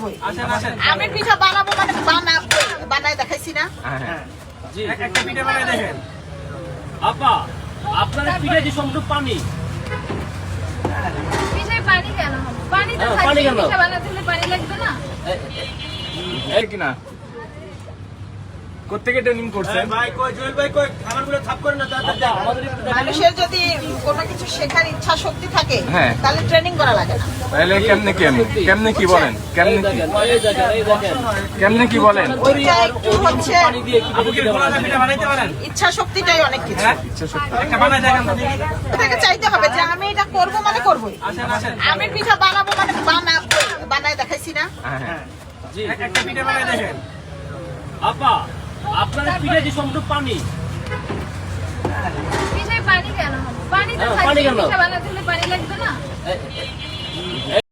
করবই। আমি পিঠা বানাবো মানে বানায় দেখাইছি না। জি একটা পিঠা বানায় দেখেন। আপা আপনার পিঠা যে সম্পূর্ণ পানি। পিঠায় পানি কেন হবে? পানি তো পানি থাকবে, কেন? পিঠা বানাতে হলে পানি লাগবে না? কিনা কোত্থেকে ট্রেনিং করছেন? ভাই কই জুয়েল ভাই কই খাবারগুলো থাপ করে না দাদা আমাদের মানুষের যদি কোনো কিছু শেখার ইচ্ছা শক্তি থাকে হ্যাঁ। তাহলে ট্রেনিং করা লাগে না। তাহলে কেমনে কি বলেন? কেমনে কি বলেন? ওইটা একটু হচ্ছে আপনি কি খোলা পিঠা বানাইতে পারেন? ইচ্ছা শক্তিটাই অনেক কিছু। ইচ্ছা শক্তি। একটা বানায় দেখেন তো দেখি। আপনাকে চাইতে হবে যে আমি এটা করবো মানে করবোই। আসেন। আমি পিঠা বানাবো মানে বানায় দেখাইছি না। জি একটা পিঠা বানায় দেখেন। আপা আপনার পিঠা যে সম্পূর্ণ পানি। পিঠায় পানি কেন হবে? পানি তো পানি থাকবে, কেন? পিঠা বানাতে হলে পানি লাগবে না?